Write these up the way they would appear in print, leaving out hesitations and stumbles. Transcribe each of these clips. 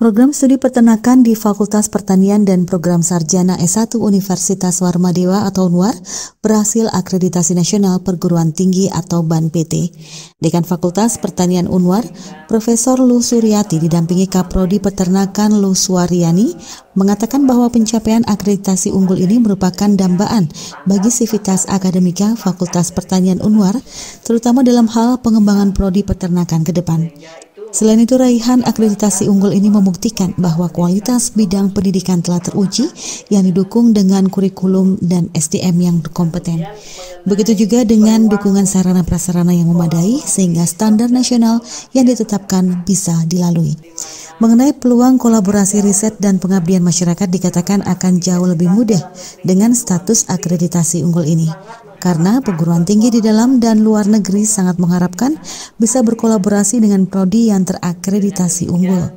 Program studi peternakan di Fakultas Pertanian dan Program Sarjana S1 Universitas Warmadewa atau UNWAR berhasil akreditasi nasional perguruan tinggi atau BAN-PT. Dekan Fakultas Pertanian UNWAR, Profesor Lu Suryati didampingi Kaprodi Peternakan Lu Suwaryani, mengatakan bahwa pencapaian akreditasi unggul ini merupakan dambaan bagi sivitas akademika Fakultas Pertanian UNWAR, terutama dalam hal pengembangan prodi peternakan ke depan. Selain itu, raihan akreditasi unggul ini membuktikan bahwa kualitas bidang pendidikan telah teruji yang didukung dengan kurikulum dan SDM yang berkompeten. Begitu juga dengan dukungan sarana prasarana yang memadai sehingga standar nasional yang ditetapkan bisa dilalui. Mengenai peluang kolaborasi riset dan pengabdian masyarakat dikatakan akan jauh lebih mudah dengan status akreditasi unggul ini. Karena perguruan tinggi di dalam dan luar negeri sangat mengharapkan bisa berkolaborasi dengan prodi yang terakreditasi unggul.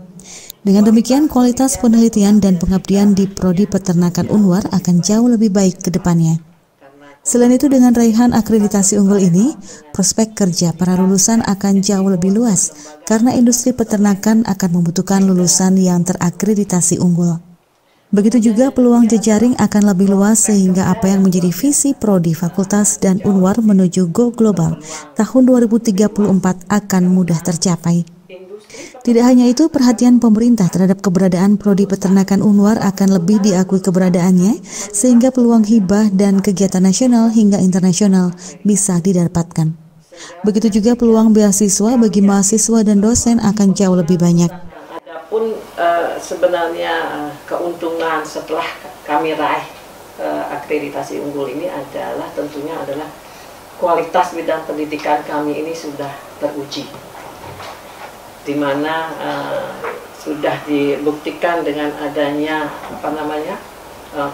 Dengan demikian, kualitas penelitian dan pengabdian di prodi peternakan UNWAR akan jauh lebih baik ke depannya. Selain itu, dengan raihan akreditasi unggul ini, prospek kerja para lulusan akan jauh lebih luas karena industri peternakan akan membutuhkan lulusan yang terakreditasi unggul. Begitu juga peluang jejaring akan lebih luas sehingga apa yang menjadi visi prodi fakultas dan UNWAR menuju Go Global tahun 2034 akan mudah tercapai. Tidak hanya itu, perhatian pemerintah terhadap keberadaan prodi peternakan UNWAR akan lebih diakui keberadaannya sehingga peluang hibah dan kegiatan nasional hingga internasional bisa didapatkan. Begitu juga peluang beasiswa bagi mahasiswa dan dosen akan jauh lebih banyak. Adapun sebenarnya keuntungan setelah kami raih akreditasi unggul ini adalah tentunya adalah kualitas bidang pendidikan kami ini sudah teruji, di mana sudah dibuktikan dengan adanya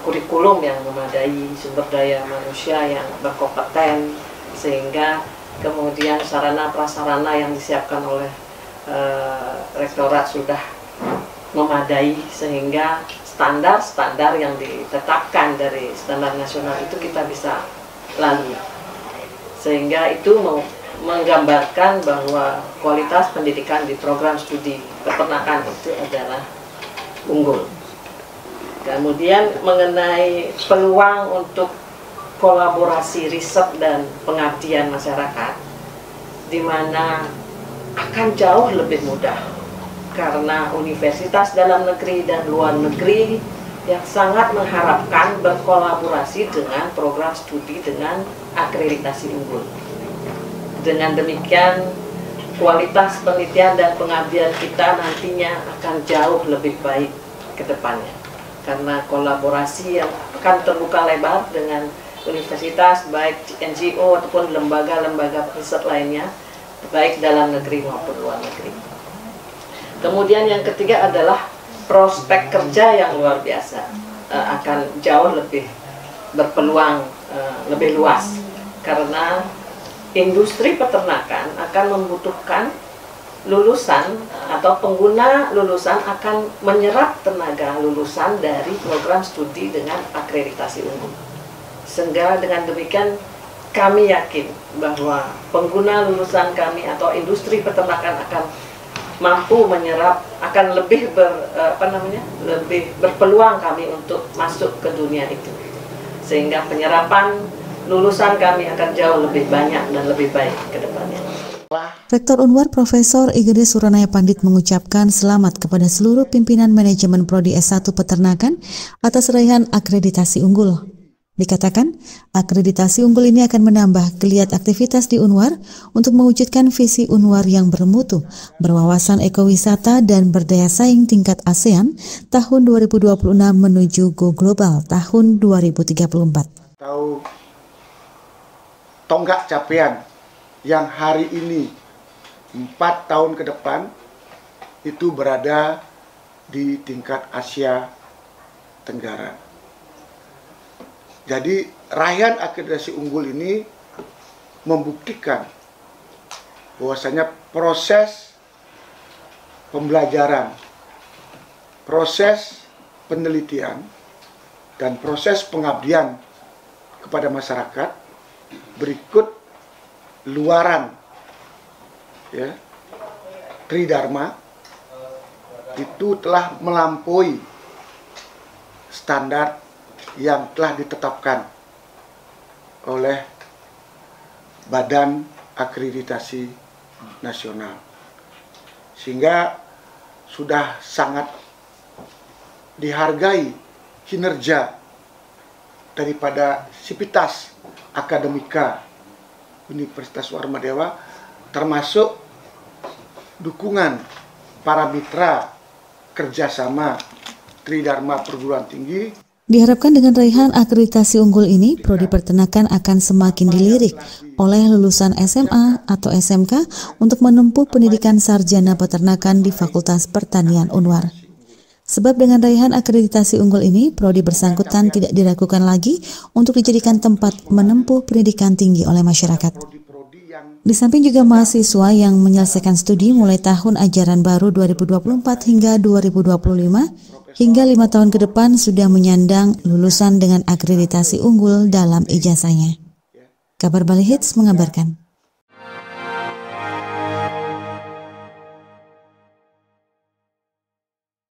kurikulum yang memadai, sumber daya manusia yang berkompeten, sehingga kemudian sarana prasarana yang disiapkan oleh rektorat sudah memadai, sehingga standar-standar yang ditetapkan dari standar nasional itu kita bisa lalui, sehingga itu menggambarkan bahwa kualitas pendidikan di program studi peternakan itu adalah unggul. Kemudian mengenai peluang untuk kolaborasi riset dan pengabdian masyarakat, di mana akan jauh lebih mudah karena universitas dalam negeri dan luar negeri yang sangat mengharapkan berkolaborasi dengan program studi dengan akreditasi unggul. Dengan demikian, kualitas penelitian dan pengabdian kita nantinya akan jauh lebih baik ke depannya, karena kolaborasi yang akan terbuka lebar dengan universitas, baik NGO ataupun lembaga-lembaga riset lainnya, baik dalam negeri maupun luar negeri. Kemudian yang ketiga adalah prospek kerja yang luar biasa, akan jauh lebih berpeluang lebih luas, karena industri peternakan akan membutuhkan lulusan atau pengguna lulusan akan menyerap tenaga lulusan dari program studi dengan akreditasi unggul. Sehingga dengan demikian kami yakin bahwa pengguna lulusan kami atau industri peternakan akan mampu menyerap, akan lebih lebih berpeluang kami untuk masuk ke dunia itu, sehingga penyerapan lulusan kami akan jauh lebih banyak dan lebih baik ke depannya. Rektor UNWAR Profesor Igede Suranaya Pandit mengucapkan selamat kepada seluruh pimpinan manajemen prodi S1 Peternakan atas raihan akreditasi unggul. Dikatakan, akreditasi unggul ini akan menambah geliat aktivitas di UNWAR untuk mewujudkan visi UNWAR yang bermutu, berwawasan ekowisata dan berdaya saing tingkat ASEAN tahun 2026 menuju Go Global tahun 2034. Tahu tonggak capaian yang hari ini 4 tahun ke depan itu berada di tingkat Asia Tenggara. Jadi raihan akreditasi unggul ini membuktikan bahwasanya proses pembelajaran, proses penelitian, dan proses pengabdian kepada masyarakat berikut luaran Tridharma itu telah melampaui standar yang telah ditetapkan oleh Badan Akreditasi Nasional, sehingga sudah sangat dihargai kinerja daripada Sivitas Akademika Universitas Warmadewa, termasuk dukungan para mitra kerjasama Tridharma Perguruan Tinggi. Diharapkan dengan raihan akreditasi unggul ini, Prodi Peternakan akan semakin dilirik oleh lulusan SMA atau SMK untuk menempuh pendidikan sarjana peternakan di Fakultas Pertanian Unwar. Sebab dengan raihan akreditasi unggul ini, prodi bersangkutan tidak diragukan lagi untuk dijadikan tempat menempuh pendidikan tinggi oleh masyarakat. Di samping juga mahasiswa yang menyelesaikan studi mulai tahun ajaran baru 2024 hingga 2025, hingga 5 tahun ke depan sudah menyandang lulusan dengan akreditasi unggul dalam ijazahnya. Kabar Bali Hits mengabarkan.